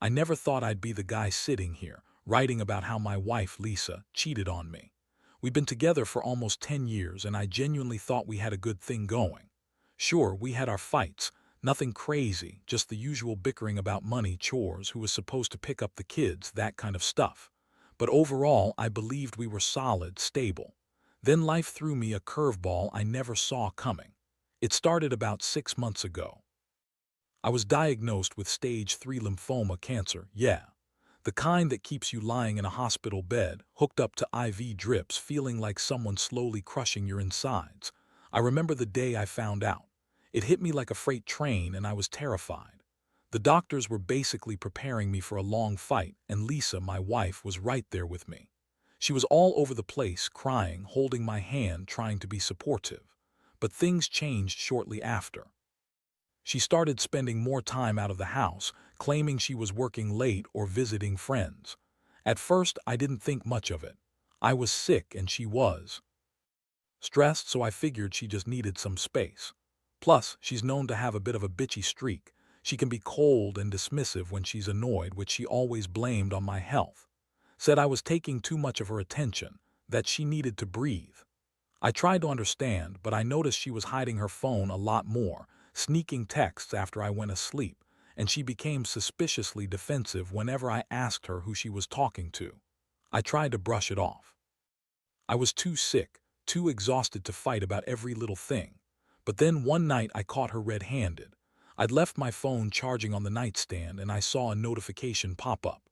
I never thought I'd be the guy sitting here, writing about how my wife, Lisa, cheated on me. We've been together for almost 10 years, and I genuinely thought we had a good thing going. Sure, we had our fights, nothing crazy, just the usual bickering about money, chores, who was supposed to pick up the kids, that kind of stuff. But overall, I believed we were solid, stable. Then life threw me a curveball I never saw coming. It started about 6 months ago. I was diagnosed with stage 3 lymphoma cancer, yeah. The kind that keeps you lying in a hospital bed, hooked up to IV drips, feeling like someone slowly crushing your insides. I remember the day I found out. It hit me like a freight train and I was terrified. The doctors were basically preparing me for a long fight, and Lisa, my wife, was right there with me. She was all over the place, crying, holding my hand, trying to be supportive. But things changed shortly after. She started spending more time out of the house, claiming she was working late or visiting friends. At first, I didn't think much of it. I was sick and she was stressed, so I figured she just needed some space. Plus, she's known to have a bit of a bitchy streak. She can be cold and dismissive when she's annoyed, which she always blamed on my health. Said I was taking too much of her attention, that she needed to breathe. I tried to understand, but I noticed she was hiding her phone a lot more, sneaking texts after I went asleep, and she became suspiciously defensive whenever I asked her who she was talking to. I tried to brush it off. I was too sick, too exhausted to fight about every little thing. But then one night I caught her red-handed. I'd left my phone charging on the nightstand and I saw a notification pop up.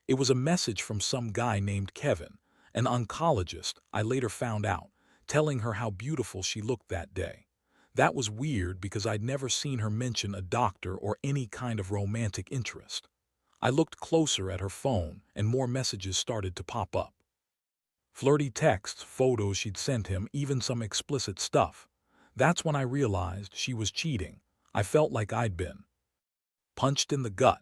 It was a message from some guy named Kevin, an oncologist, I later found out, telling her how beautiful she looked that day. That was weird because I'd never seen her mention a doctor or any kind of romantic interest. I looked closer at her phone and more messages started to pop up. Flirty texts, photos she'd sent him, even some explicit stuff. That's when I realized she was cheating. I felt like I'd been punched in the gut.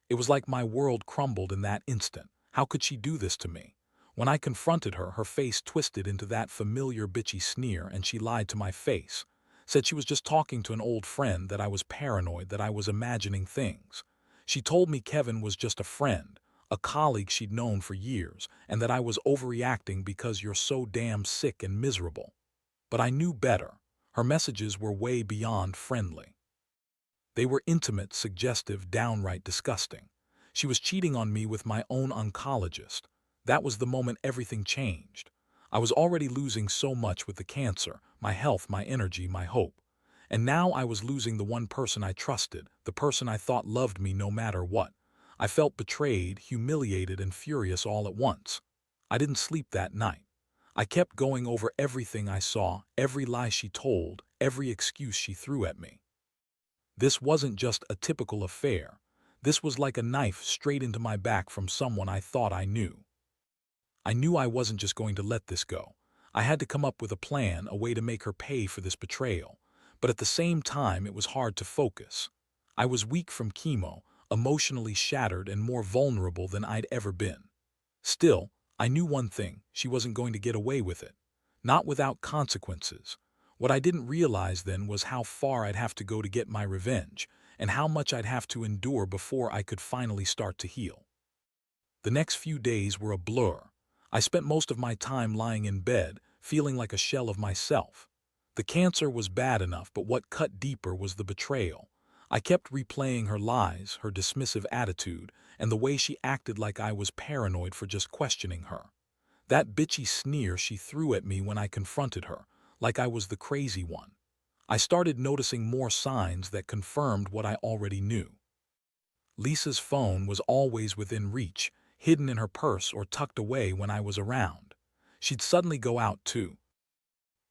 It was like my world crumbled in that instant. How could she do this to me? When I confronted her, her face twisted into that familiar bitchy sneer and she lied to my face. Said she was just talking to an old friend, that I was paranoid, that I was imagining things. She told me Kevin was just a friend, a colleague she'd known for years, and that I was overreacting because you're so damn sick and miserable. But I knew better. Her messages were way beyond friendly. They were intimate, suggestive, downright disgusting. She was cheating on me with my own oncologist. That was the moment everything changed. I was already losing so much with the cancer, my health, my energy, my hope. And now I was losing the one person I trusted, the person I thought loved me no matter what. I felt betrayed, humiliated, and furious all at once. I didn't sleep that night. I kept going over everything I saw, every lie she told, every excuse she threw at me. This wasn't just a typical affair. This was like a knife straight into my back from someone I thought I knew. I knew I wasn't just going to let this go. I had to come up with a plan, a way to make her pay for this betrayal. But at the same time, it was hard to focus. I was weak from chemo, emotionally shattered and more vulnerable than I'd ever been. Still, I knew one thing: she wasn't going to get away with it. Not without consequences. What I didn't realize then was how far I'd have to go to get my revenge, and how much I'd have to endure before I could finally start to heal. The next few days were a blur. I spent most of my time lying in bed, feeling like a shell of myself. The cancer was bad enough, but what cut deeper was the betrayal. I kept replaying her lies, her dismissive attitude, and the way she acted like I was paranoid for just questioning her. That bitchy sneer she threw at me when I confronted her, like I was the crazy one. I started noticing more signs that confirmed what I already knew. Lisa's phone was always within reach, hidden in her purse or tucked away when I was around. She'd suddenly go out to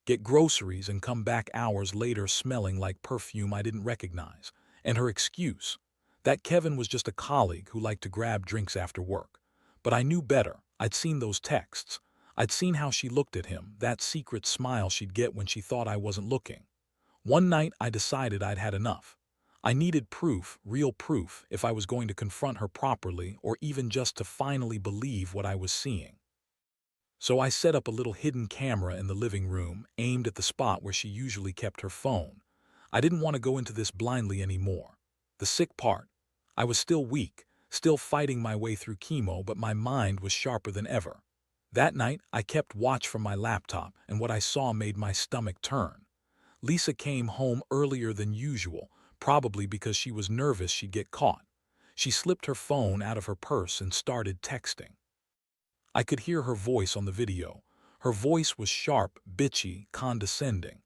get groceries and come back hours later smelling like perfume I didn't recognize. And her excuse: that Kevin was just a colleague who liked to grab drinks after work. But I knew better. I'd seen those texts. I'd seen how she looked at him, that secret smile she'd get when she thought I wasn't looking. One night I decided I'd had enough. I needed proof, real proof, if I was going to confront her properly or even just to finally believe what I was seeing. So I set up a little hidden camera in the living room, aimed at the spot where she usually kept her phone. I didn't want to go into this blindly anymore. The sick part: I was still weak, still fighting my way through chemo, but my mind was sharper than ever. That night, I kept watch from my laptop, and what I saw made my stomach turn. Lisa came home earlier than usual, probably because she was nervous she'd get caught. She slipped her phone out of her purse and started texting. I could hear her voice on the video. Her voice was sharp, bitchy, condescending.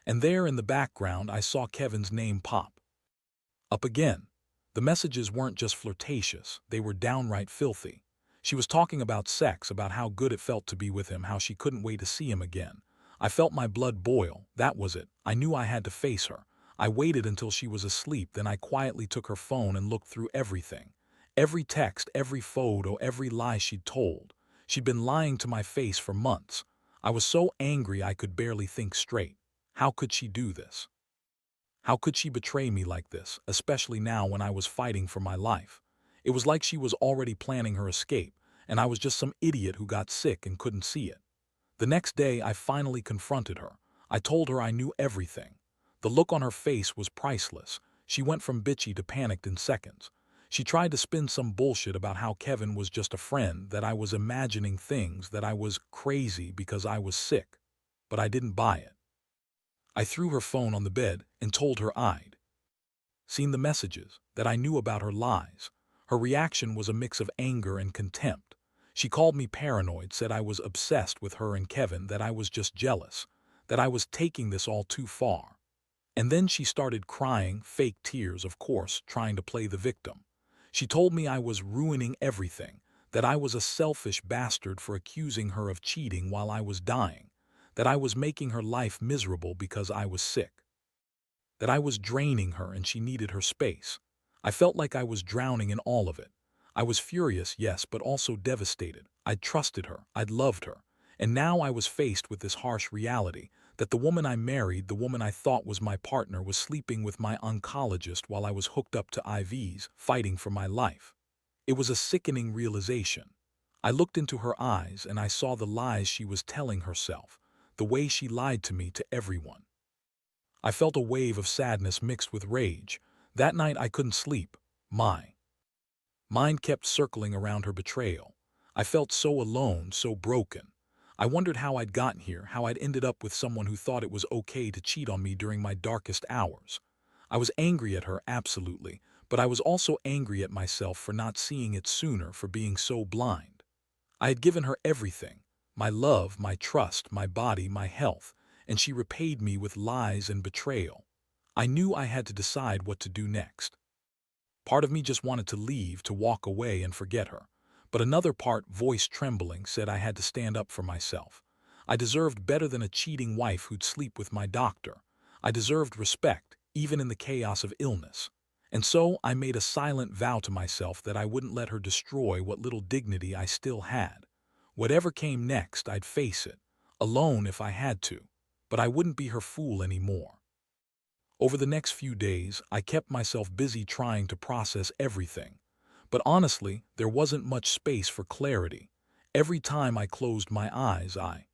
And there in the background, I saw Kevin's name pop up again. The messages weren't just flirtatious, they were downright filthy. She was talking about sex, about how good it felt to be with him, how she couldn't wait to see him again. I felt my blood boil. That was it. I knew I had to face her. I waited until she was asleep, then I quietly took her phone and looked through everything. Every text, every photo, every lie she'd told. She'd been lying to my face for months. I was so angry I could barely think straight. How could she do this? How could she betray me like this, especially now when I was fighting for my life? It was like she was already planning her escape, and I was just some idiot who got sick and couldn't see it. The next day, I finally confronted her. I told her I knew everything. The look on her face was priceless. She went from bitchy to panicked in seconds. She tried to spin some bullshit about how Kevin was just a friend, that I was imagining things, that I was crazy because I was sick. But I didn't buy it. I threw her phone on the bed and told her I'd seen the messages, that I knew about her lies. Her reaction was a mix of anger and contempt. She called me paranoid, said I was obsessed with her and Kevin, that I was just jealous, that I was taking this all too far. And then she started crying, fake tears, of course, trying to play the victim. She told me I was ruining everything, that I was a selfish bastard for accusing her of cheating while I was dying, that I was making her life miserable because I was sick, that I was draining her and she needed her space. I felt like I was drowning in all of it. I was furious, yes, but also devastated. I'd trusted her, I'd loved her, and now I was faced with this harsh reality, that the woman I married, the woman I thought was my partner, was sleeping with my oncologist while I was hooked up to IVs, fighting for my life. It was a sickening realization. I looked into her eyes and I saw the lies she was telling herself, the way she lied to me, to everyone. I felt a wave of sadness mixed with rage. That night I couldn't sleep. My mind kept circling around her betrayal. I felt so alone, so broken. I wondered how I'd gotten here, how I'd ended up with someone who thought it was okay to cheat on me during my darkest hours. I was angry at her, absolutely, but I was also angry at myself for not seeing it sooner, for being so blind. I had given her everything, my love, my trust, my body, my health, and she repaid me with lies and betrayal. I knew I had to decide what to do next. Part of me just wanted to leave, to walk away and forget her. But another part, voice trembling, said I had to stand up for myself. I deserved better than a cheating wife who'd sleep with my doctor. I deserved respect, even in the chaos of illness. And so I made a silent vow to myself that I wouldn't let her destroy what little dignity I still had. Whatever came next, I'd face it, alone if I had to, but I wouldn't be her fool anymore. Over the next few days, I kept myself busy trying to process everything. But honestly, there wasn't much space for clarity. Every time I closed my eyes, I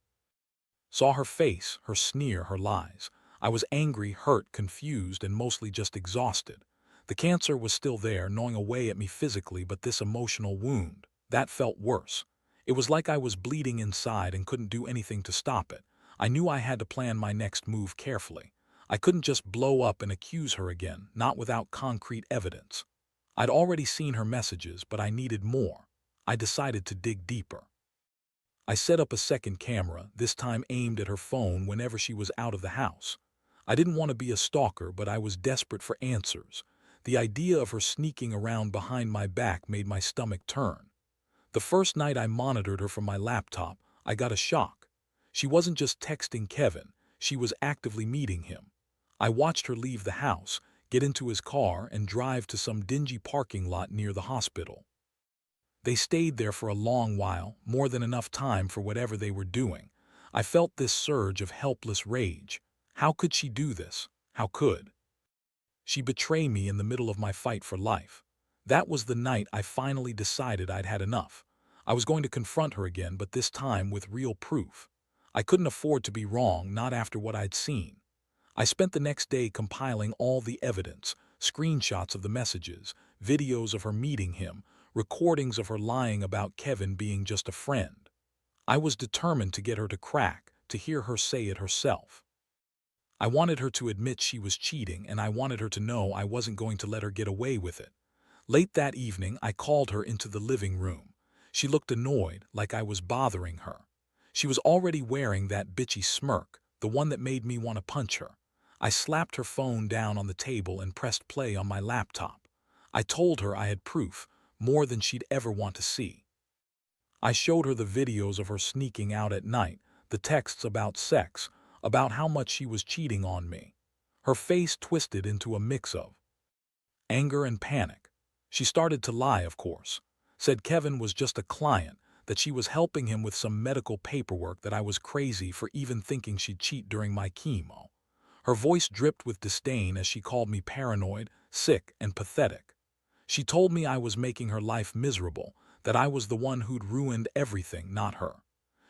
saw her face, her sneer, her lies. I was angry, hurt, confused, and mostly just exhausted. The cancer was still there, gnawing away at me physically, but this emotional wound, that felt worse. It was like I was bleeding inside and couldn't do anything to stop it. I knew I had to plan my next move carefully. I couldn't just blow up and accuse her again, not without concrete evidence. I'd already seen her messages, but I needed more. I decided to dig deeper. I set up a second camera, this time aimed at her phone whenever she was out of the house. I didn't want to be a stalker, but I was desperate for answers. The idea of her sneaking around behind my back made my stomach turn. The first night I monitored her from my laptop, I got a shock. She wasn't just texting Kevin, she was actively meeting him. I watched her leave the house, get into his car, and drive to some dingy parking lot near the hospital. They stayed there for a long while, more than enough time for whatever they were doing. I felt this surge of helpless rage. How could she do this? How could she betray me in the middle of my fight for life? That was the night I finally decided I'd had enough. I was going to confront her again, but this time with real proof. I couldn't afford to be wrong, not after what I'd seen. I spent the next day compiling all the evidence, screenshots of the messages, videos of her meeting him, recordings of her lying about Kevin being just a friend. I was determined to get her to crack, to hear her say it herself. I wanted her to admit she was cheating, and I wanted her to know I wasn't going to let her get away with it. Late that evening, I called her into the living room. She looked annoyed, like I was bothering her. She was already wearing that bitchy smirk, the one that made me want to punch her. I slapped her phone down on the table and pressed play on my laptop. I told her I had proof, more than she'd ever want to see. I showed her the videos of her sneaking out at night, the texts about sex, about how much she was cheating on me. Her face twisted into a mix of anger and panic. She started to lie, of course. Said Kevin was just a client, that she was helping him with some medical paperwork, that I was crazy for even thinking she'd cheat during my chemo. Her voice dripped with disdain as she called me paranoid, sick, and pathetic. She told me I was making her life miserable, that I was the one who'd ruined everything, not her.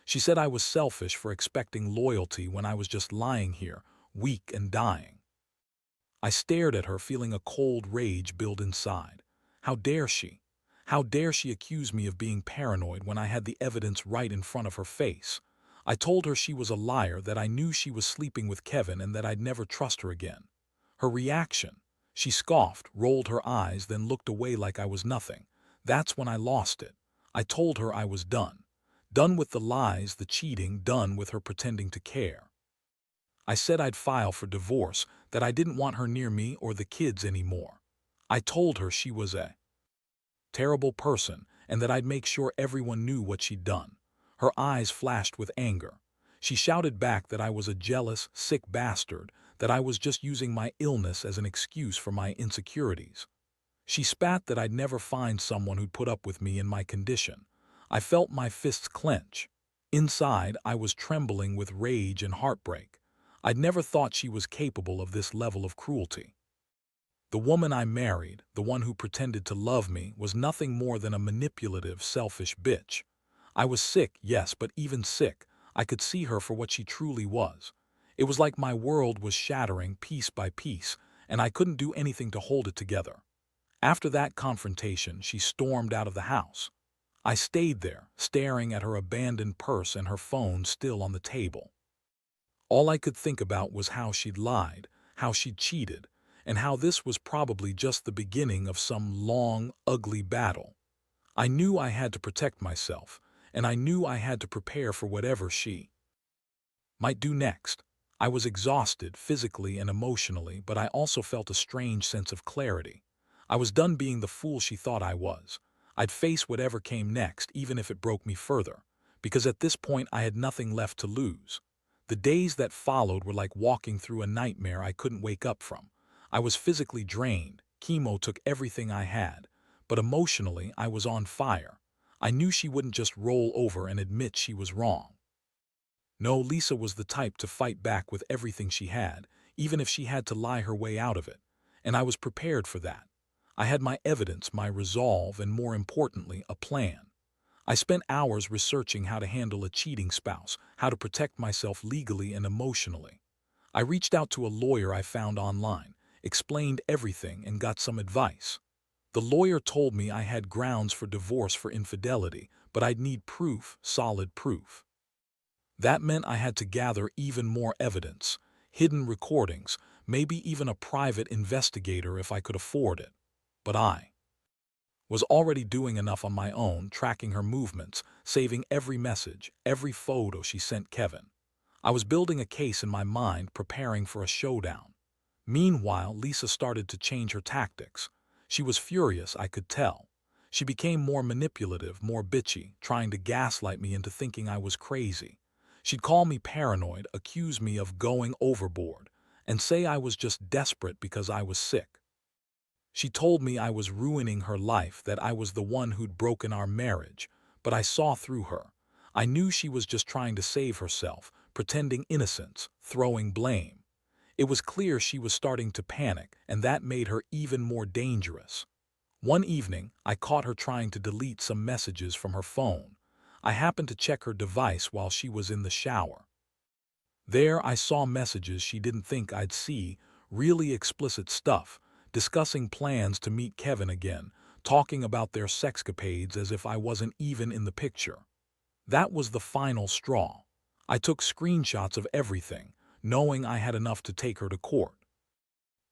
She said I was selfish for expecting loyalty when I was just lying here, weak and dying. I stared at her, feeling a cold rage build inside. How dare she? How dare she accuse me of being paranoid when I had the evidence right in front of her face? I told her she was a liar, that I knew she was sleeping with Kevin and that I'd never trust her again. Her reaction? She scoffed, rolled her eyes, then looked away like I was nothing. That's when I lost it. I told her I was done. Done with the lies, the cheating, done with her pretending to care. I said I'd file for divorce, that I didn't want her near me or the kids anymore. I told her she was a terrible person and that I'd make sure everyone knew what she'd done. Her eyes flashed with anger. She shouted back that I was a jealous, sick bastard, that I was just using my illness as an excuse for my insecurities. She spat that I'd never find someone who'd put up with me in my condition. I felt my fists clench. Inside, I was trembling with rage and heartbreak. I'd never thought she was capable of this level of cruelty. The woman I married, the one who pretended to love me, was nothing more than a manipulative, selfish bitch. I was sick, yes, but even sick, I could see her for what she truly was. It was like my world was shattering piece by piece, and I couldn't do anything to hold it together. After that confrontation, she stormed out of the house. I stayed there, staring at her abandoned purse and her phone still on the table. All I could think about was how she'd lied, how she'd cheated, and how this was probably just the beginning of some long, ugly battle. I knew I had to protect myself, and I knew I had to prepare for whatever she might do next. I was exhausted physically and emotionally, but I also felt a strange sense of clarity. I was done being the fool she thought I was. I'd face whatever came next, even if it broke me further, because at this point I had nothing left to lose. The days that followed were like walking through a nightmare I couldn't wake up from. I was physically drained, chemo took everything I had, but emotionally I was on fire. I knew she wouldn't just roll over and admit she was wrong. No, Lisa was the type to fight back with everything she had, even if she had to lie her way out of it. And I was prepared for that. I had my evidence, my resolve, and more importantly, a plan. I spent hours researching how to handle a cheating spouse, how to protect myself legally and emotionally. I reached out to a lawyer I found online, explained everything, and got some advice. The lawyer told me I had grounds for divorce for infidelity, but I'd need proof, solid proof. That meant I had to gather even more evidence, hidden recordings, maybe even a private investigator if I could afford it. But I was already doing enough on my own, tracking her movements, saving every message, every photo she sent Kevin. I was building a case in my mind, preparing for a showdown. Meanwhile, Lisa started to change her tactics. She was furious, I could tell. She became more manipulative, more bitchy, trying to gaslight me into thinking I was crazy. She'd call me paranoid, accuse me of going overboard, and say I was just desperate because I was sick. She told me I was ruining her life, that I was the one who'd broken our marriage, but I saw through her. I knew she was just trying to save herself, pretending innocence, throwing blame. It was clear she was starting to panic, and that made her even more dangerous. One evening, I caught her trying to delete some messages from her phone. I happened to check her device while she was in the shower. There I saw messages she didn't think I'd see, really explicit stuff, discussing plans to meet Kevin again, talking about their sexcapades as if I wasn't even in the picture. That was the final straw. I took screenshots of everything, knowing I had enough to take her to court.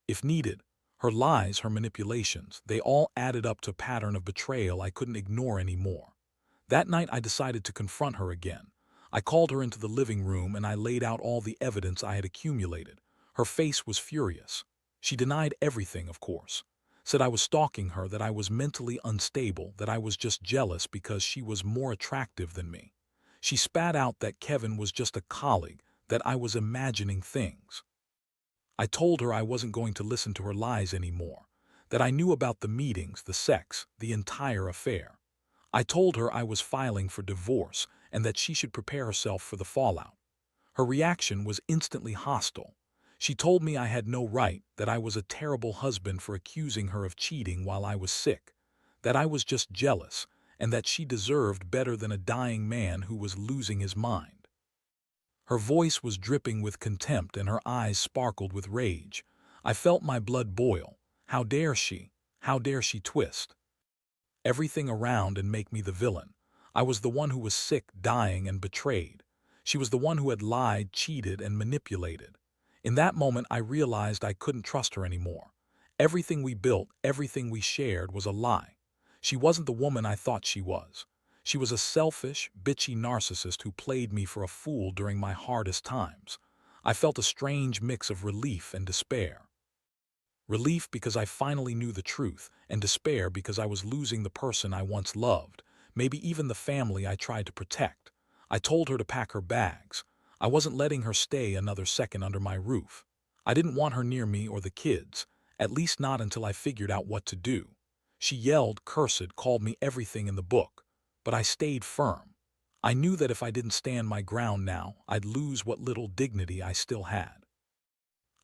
If needed, her lies, her manipulations, they all added up to a pattern of betrayal I couldn't ignore anymore. That night I decided to confront her again. I called her into the living room and I laid out all the evidence I had accumulated. Her face was furious. She denied everything, of course. Said I was stalking her, that I was mentally unstable, that I was just jealous because she was more attractive than me. She spat out that Kevin was just a colleague, that I was imagining things. I told her I wasn't going to listen to her lies anymore, that I knew about the meetings, the sex, the entire affair. I told her I was filing for divorce and that she should prepare herself for the fallout. Her reaction was instantly hostile. She told me I had no right, that I was a terrible husband for accusing her of cheating while I was sick, that I was just jealous, and that she deserved better than a dying man who was losing his mind. Her voice was dripping with contempt and her eyes sparkled with rage. I felt my blood boil. How dare she? How dare she twist everything around and make me the villain? I was the one who was sick, dying, and betrayed. She was the one who had lied, cheated, and manipulated. In that moment, I realized I couldn't trust her anymore. Everything we built, everything we shared was a lie. She wasn't the woman I thought she was. She was a selfish, bitchy narcissist who played me for a fool during my hardest times. I felt a strange mix of relief and despair. Relief because I finally knew the truth, and despair because I was losing the person I once loved, maybe even the family I tried to protect. I told her to pack her bags. I wasn't letting her stay another second under my roof. I didn't want her near me or the kids, at least not until I figured out what to do. She yelled, cursed, called me everything in the book, but I stayed firm. I knew that if I didn't stand my ground now, I'd lose what little dignity I still had.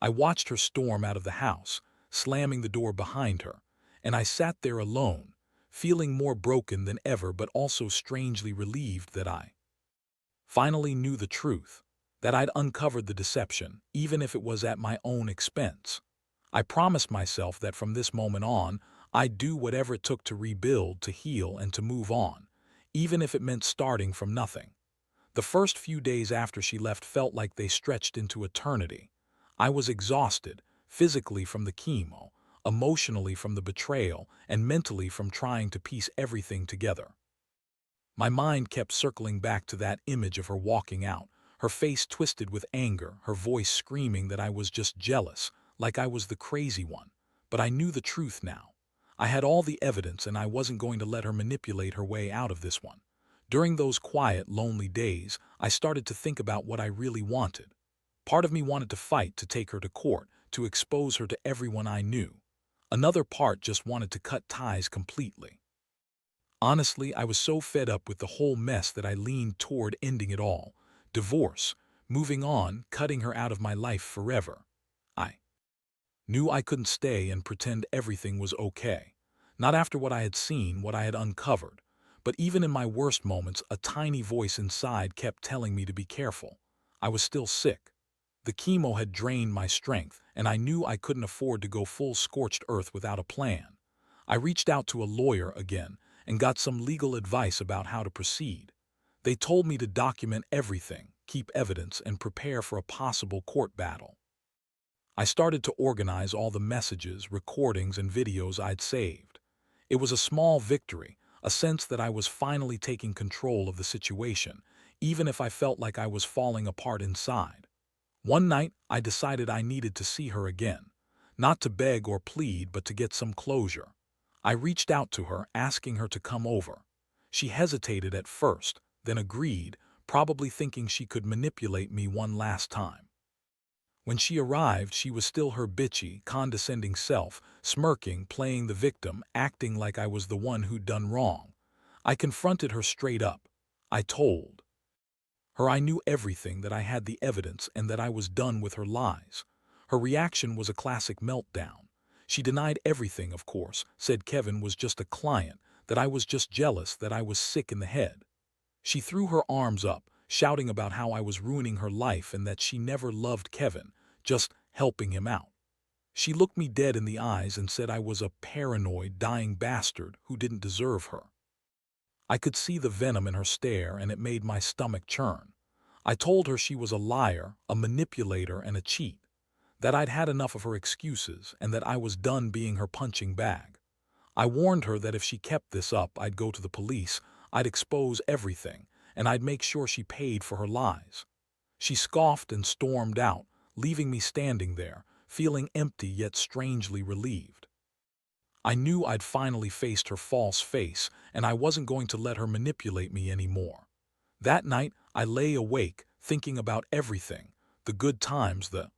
I watched her storm out of the house, slamming the door behind her, and I sat there alone, feeling more broken than ever but also strangely relieved that I finally knew the truth, that I'd uncovered the deception, even if it was at my own expense. I promised myself that from this moment on, I'd do whatever it took to rebuild, to heal, and to move on, even if it meant starting from nothing. The first few days after she left felt like they stretched into eternity. I was exhausted, physically from the chemo, emotionally from the betrayal, and mentally from trying to piece everything together. My mind kept circling back to that image of her walking out, her face twisted with anger, her voice screaming that I was just jealous, like I was the crazy one. But I knew the truth now. I had all the evidence and I wasn't going to let her manipulate her way out of this one. During those quiet, lonely days, I started to think about what I really wanted. Part of me wanted to fight, to take her to court, to expose her to everyone I knew. Another part just wanted to cut ties completely. Honestly, I was so fed up with the whole mess that I leaned toward ending it all. Divorce, moving on, cutting her out of my life forever. I knew I couldn't stay and pretend everything was okay. Not after what I had seen, what I had uncovered. But even in my worst moments, a tiny voice inside kept telling me to be careful. I was still sick. The chemo had drained my strength, and I knew I couldn't afford to go full scorched earth without a plan. I reached out to a lawyer again and got some legal advice about how to proceed. They told me to document everything, keep evidence, and prepare for a possible court battle. I started to organize all the messages, recordings, and videos I'd saved. It was a small victory, a sense that I was finally taking control of the situation, even if I felt like I was falling apart inside. One night, I decided I needed to see her again, not to beg or plead, but to get some closure. I reached out to her, asking her to come over. She hesitated at first, then agreed, probably thinking she could manipulate me one last time. When she arrived, she was still her bitchy, condescending self, smirking, playing the victim, acting like I was the one who'd done wrong. I confronted her straight up. I told her I knew everything, that I had the evidence, and that I was done with her lies. Her reaction was a classic meltdown. She denied everything, of course, said Kevin was just a client, that I was just jealous, that I was sick in the head. She threw her arms up, shouting about how I was ruining her life and that she never loved Kevin, just helping him out. She looked me dead in the eyes and said I was a paranoid, dying bastard who didn't deserve her. I could see the venom in her stare, and it made my stomach churn. I told her she was a liar, a manipulator, and a cheat, that I'd had enough of her excuses and that I was done being her punching bag. I warned her that if she kept this up, I'd go to the police, I'd expose everything, and I'd make sure she paid for her lies. She scoffed and stormed out, leaving me standing there, feeling empty yet strangely relieved. I knew I'd finally faced her false face, and I wasn't going to let her manipulate me anymore. That night, I lay awake, thinking about everything, the good times, the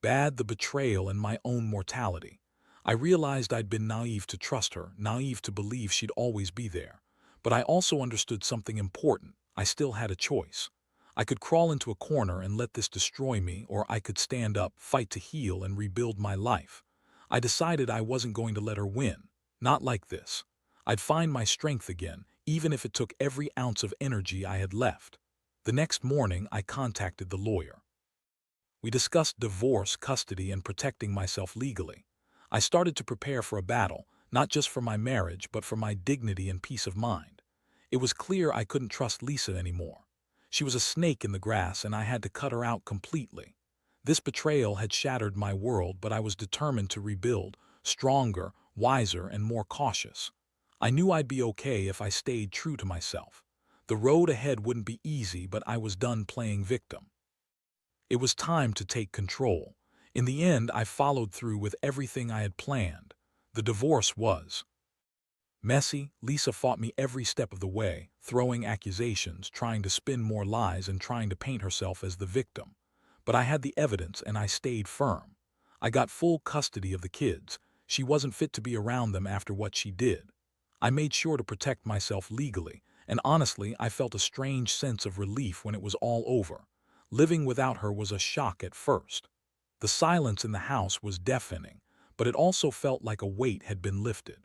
bad, the betrayal, and my own mortality. I realized I'd been naive to trust her, naive to believe she'd always be there. But I also understood something important. I still had a choice. I could crawl into a corner and let this destroy me, or I could stand up, fight to heal, and rebuild my life. I decided I wasn't going to let her win. Not like this. I'd find my strength again, even if it took every ounce of energy I had left. The next morning, I contacted the lawyer. We discussed divorce, custody, and protecting myself legally. I started to prepare for a battle, not just for my marriage, but for my dignity and peace of mind. It was clear I couldn't trust Lisa anymore. She was a snake in the grass, and I had to cut her out completely. This betrayal had shattered my world, but I was determined to rebuild, stronger, wiser, and more cautious. I knew I'd be okay if I stayed true to myself. The road ahead wouldn't be easy, but I was done playing victim. It was time to take control. In the end, I followed through with everything I had planned. The divorce was messy. Lisa fought me every step of the way, throwing accusations, trying to spin more lies, and trying to paint herself as the victim. But I had the evidence, and I stayed firm. I got full custody of the kids. She wasn't fit to be around them after what she did. I made sure to protect myself legally, and honestly, I felt a strange sense of relief when it was all over. Living without her was a shock at first. The silence in the house was deafening, but it also felt like a weight had been lifted.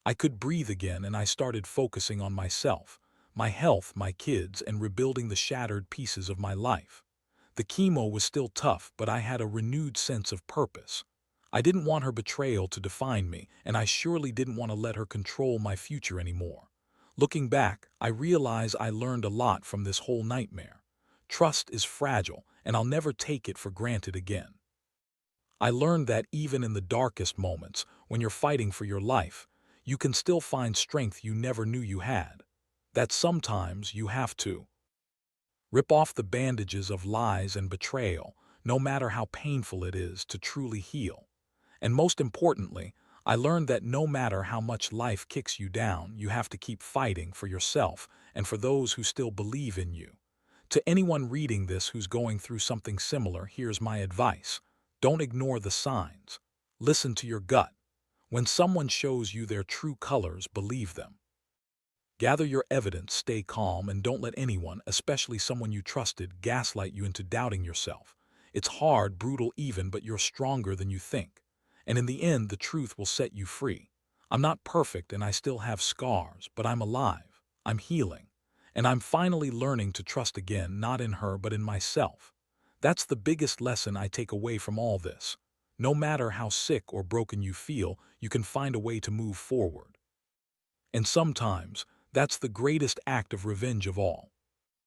I could breathe again, and I started focusing on myself, my health, my kids, and rebuilding the shattered pieces of my life. The chemo was still tough, but I had a renewed sense of purpose. I didn't want her betrayal to define me, and I surely didn't want to let her control my future anymore. Looking back, I realize I learned a lot from this whole nightmare. Trust is fragile, and I'll never take it for granted again. I learned that even in the darkest moments, when you're fighting for your life, you can still find strength you never knew you had. That sometimes you have to rip off the bandages of lies and betrayal, no matter how painful it is, to truly heal. And most importantly, I learned that no matter how much life kicks you down, you have to keep fighting for yourself and for those who still believe in you. To anyone reading this who's going through something similar, here's my advice. Don't ignore the signs. Listen to your gut. When someone shows you their true colors, believe them. Gather your evidence, stay calm, and don't let anyone, especially someone you trusted, gaslight you into doubting yourself. It's hard, brutal even, but you're stronger than you think. And in the end, the truth will set you free. I'm not perfect and I still have scars, but I'm alive. I'm healing. And I'm finally learning to trust again, not in her, but in myself. That's the biggest lesson I take away from all this. No matter how sick or broken you feel, you can find a way to move forward. And sometimes, that's the greatest act of revenge of all.